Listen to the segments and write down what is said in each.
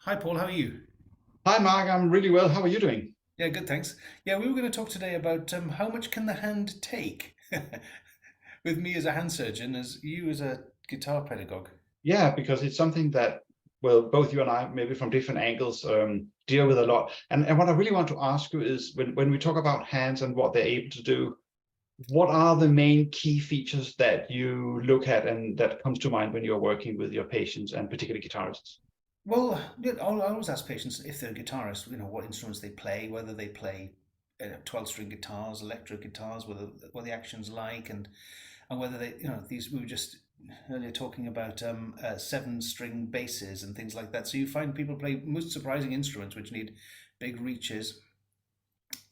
Hi, Paul. How are you? Hi, Mark. I'm really well. How are you doing? Yeah, good, thanks. Yeah, we were going to talk today about how much can the hand take, with me as a hand surgeon, as you as a guitar pedagogue. Yeah, because it's something that, well, both you and I, maybe from different angles, deal with a lot. And what I really want to ask you is when we talk about hands and what they're able to do, what are the main key features that you look at and that comes to mind when you're working with your patients and particularly guitarists? Well, yeah, I always ask patients if they're guitarists, what instruments they play, whether they play 12-string guitars, electric guitars, whether what the action's like, and whether they, these we were just earlier talking about 7-string basses and things like that. So you find people play most surprising instruments which need big reaches.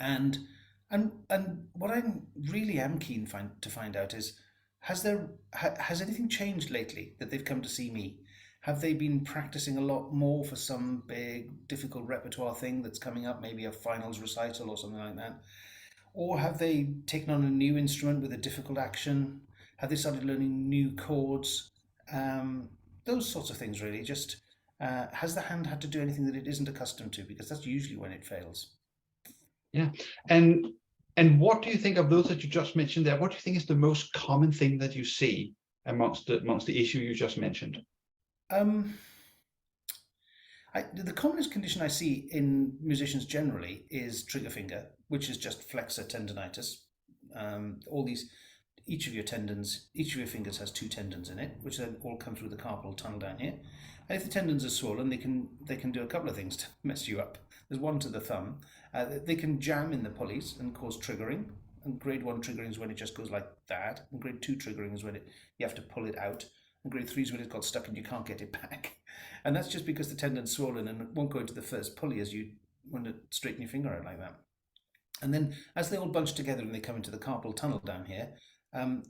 And and and what I really am keen to find out is, has anything changed lately that they've come to see me? Have they been practicing a lot more for some big difficult repertoire thing that's coming up, maybe a finals recital or something like that? Or have they taken on a new instrument with a difficult action? Have they started learning new chords? Um, those sorts of things, really. Just has the hand had to do anything that it isn't accustomed to? Because that's usually when it fails. Yeah. And and what do you think of those that you just mentioned there? What do you think is the most common thing that you see amongst the issue you just mentioned? Um, the commonest condition I see in musicians generally is trigger finger, which is just flexor tendonitis. All these, each of your tendons, each of your fingers has two tendons in it, which then all come through the carpal tunnel down here. And if the tendons are swollen, they can do a couple of things to mess you up. There's one to the thumb. They can jam in the pulleys and cause triggering. And grade one triggering is when it just goes like that. And grade two triggering is when you have to pull it out. And grade three is when it's got stuck and you can't get it back. And that's just because the tendon's swollen and it won't go into the first pulley as you want to straighten your finger out like that. And then as they all bunch together and they come into the carpal tunnel down here, um,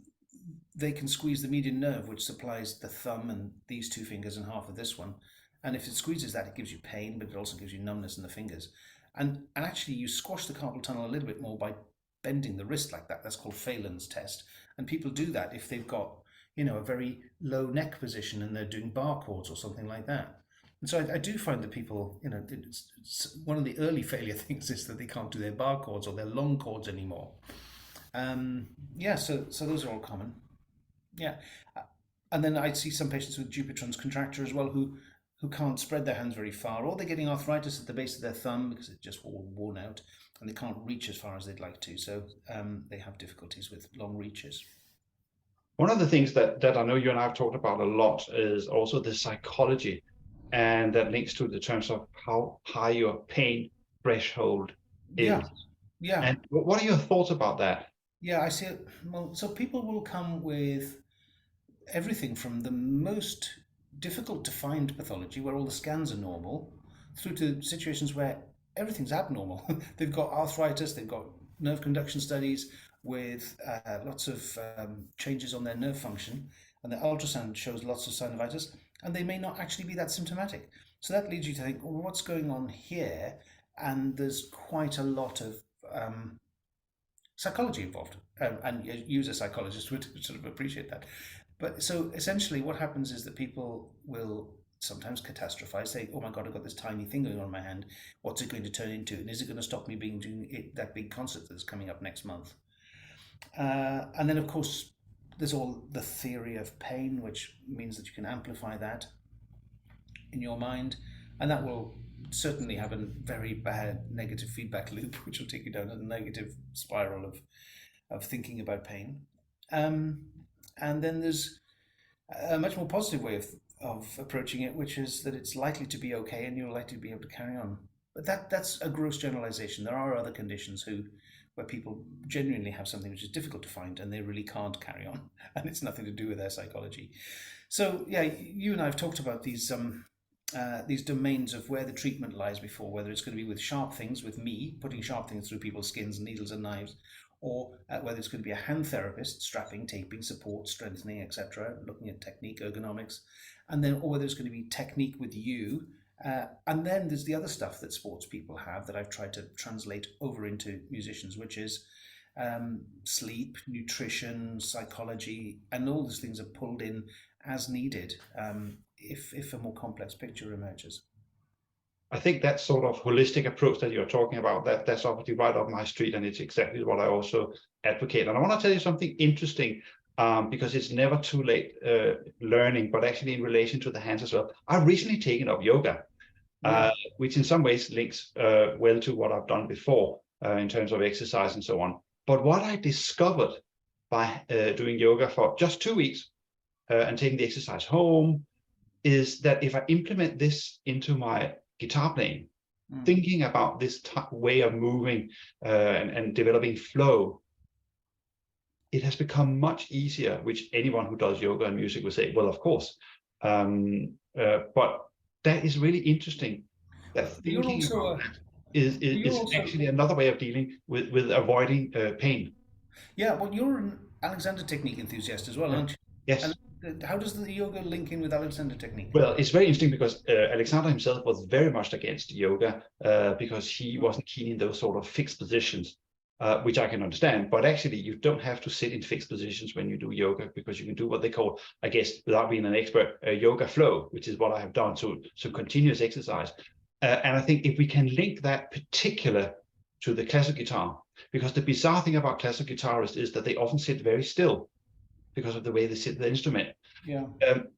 they can squeeze the median nerve, which supplies the thumb and these two fingers and half of this one. And if it squeezes that, it gives you pain, but it also gives you numbness in the fingers. And actually, you squash the carpal tunnel a little bit more by bending the wrist like that. That's called Phelan's test. And people do that if they've got, a very low neck position and they're doing bar chords or something like that. And so I do find that people, it's one of the early failure things is that they can't do their bar chords or their long chords anymore. Um, yeah, so those are all common. Yeah. And then I see some patients with Dupuytren's contracture as well who can't spread their hands very far, or they're getting arthritis at the base of their thumb because it's just all worn out and they can't reach as far as they'd like to. So they have difficulties with long reaches. One of the things that I know you and I have talked about a lot is also the psychology, and that links to the terms of how high your pain threshold Yeah, is. yeah, And what are your thoughts about that? yeah. I see it. Well, so people will come with everything from the most difficult to find pathology, where all the scans are normal, through to situations where everything's abnormal. They've got arthritis, they've got nerve conduction studies with lots of changes on their nerve function, and the ultrasound shows lots of synovitis, and they may not actually be that symptomatic. So that leads you to think, well, what's going on here? And there's quite a lot of psychology involved, and you as a psychologist would sort of appreciate that. But so essentially, what happens is that people will sometimes catastrophize, say, "Oh my God, I've got this tiny thing going on in my hand. What's it going to turn into? And is it going to stop me being doing that big concert that's coming up next month?" And then, of course, there's all the theory of pain, which means that you can amplify that in your mind, and that will certainly have a very bad negative feedback loop, which will take you down a negative spiral of thinking about pain. Um, and then there's a much more positive way of approaching it, which is that it's likely to be okay and you're likely to be able to carry on. But that's a gross generalization. There are other conditions where people genuinely have something which is difficult to find and they really can't carry on, and it's nothing to do with their psychology. So yeah, you and I have talked about these domains of where the treatment lies before, whether it's going to be with sharp things, with me putting sharp things through people's skins, needles and knives, or whether it's going to be a hand therapist, strapping, taping, support, strengthening, etc., looking at technique, ergonomics, and then, or whether it's going to be technique with you. And then there's the other stuff that sports people have that I've tried to translate over into musicians, which is sleep, nutrition, psychology, and all these things are pulled in as needed if a more complex picture emerges. I think that sort of holistic approach that you're talking about, that's obviously right up my street, and it's exactly what I also advocate. And I want to tell you something interesting, because it's never too late learning, but actually in relation to the hands as well. I've recently taken up yoga, which in some ways links well to what I've done before in terms of exercise and so on. But what I discovered by doing yoga for just 2 weeks and taking the exercise home is that if I implement this into my guitar playing, thinking about this way of moving and developing flow, it has become much easier, which anyone who does yoga and music will say, well, of course. But that is really interesting. That thinking about that is actually another way of dealing with avoiding pain. Yeah, well, you're an Alexander Technique enthusiast as well, aren't you? Yes. And how does the yoga link in with Alexander Technique? Well, it's very interesting because Alexander himself was very much against yoga because he wasn't keen in those sort of fixed positions, which I can understand. But actually, you don't have to sit in fixed positions when you do yoga, because you can do what they call, I guess, without being an expert, yoga flow, which is what I have done. So continuous exercise. And I think if we can link that particular to the classical guitar, because the bizarre thing about classical guitarists is that they often sit very still because of the way they sit the instrument. Yeah.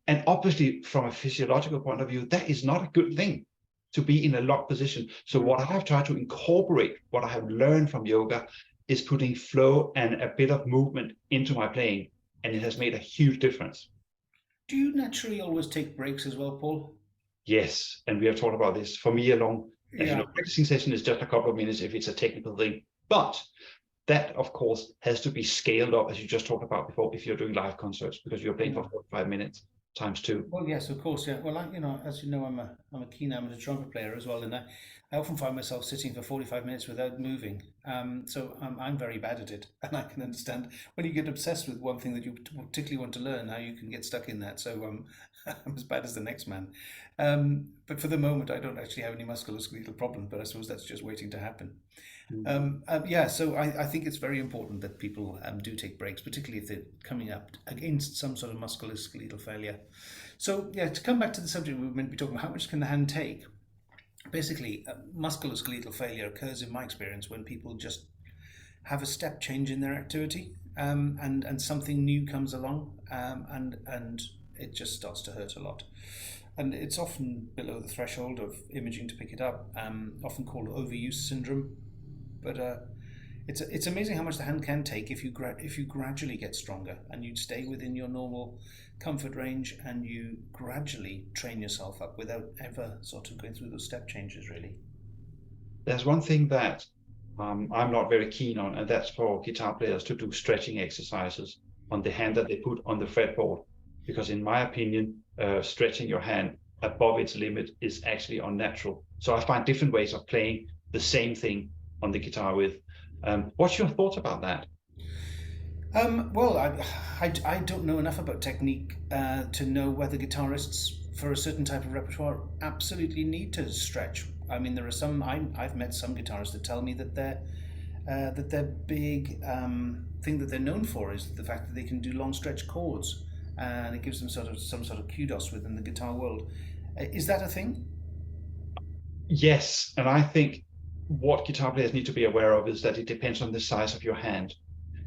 And obviously, from a physiological point of view, that is not a good thing to be in a locked position. So what I have tried to incorporate, what I have learned from yoga, is putting flow and a bit of movement into my playing, and it has made a huge difference. Do you naturally always take breaks as well, Paul? Yes, and we have talked about this. For me, a practicing session is just a couple of minutes if it's a technical thing, but that, of course, has to be scaled up, as you just talked about before, if you're doing live concerts, because you're playing for 45 minutes times 2. Well, yes, of course, yeah. Well, as you know, I'm a keen amateur trumpet player as well, and I often find myself sitting for 45 minutes without moving. So I'm very bad at it, and I can understand when you get obsessed with one thing that you particularly want to learn, how you can get stuck in that. So I'm as bad as the next man. But for the moment, I don't actually have any musculoskeletal problem, but I suppose that's just waiting to happen. So I think it's very important that people do take breaks, particularly if they're coming up against some sort of musculoskeletal failure. So yeah, to come back to the subject we were meant to be talking about, how much can the hand take? Basically, musculoskeletal failure occurs, in my experience, when people just have a step change in their activity, and something new comes along, and it just starts to hurt a lot. And it's often below the threshold of imaging to pick it up, often called overuse syndrome. But it's amazing how much the hand can take if you gradually get stronger and you stay within your normal comfort range and you gradually train yourself up without ever sort of going through those step changes, really. There's one thing that I'm not very keen on, and that's for guitar players to do stretching exercises on the hand that they put on the fretboard, because in my opinion, stretching your hand above its limit is actually unnatural. So I find different ways of playing the same thing on the guitar with. What's your thoughts about that? Well, I don't know enough about technique to know whether guitarists for a certain type of repertoire absolutely need to stretch. I mean, there are some. I've met some guitarists that tell me that their big thing that they're known for is the fact that they can do long stretch chords, and it gives them some sort of kudos within the guitar world. Is that a thing? Yes, and I think what guitar players need to be aware of is that it depends on the size of your hand,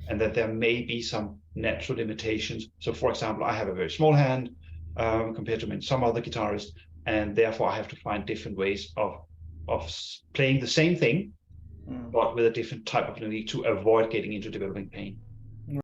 and that there may be some natural limitations. So, for example, I have a very small hand compared to some other guitarists, and therefore I have to find different ways of playing the same thing, but with a different type of technique to avoid getting into developing pain.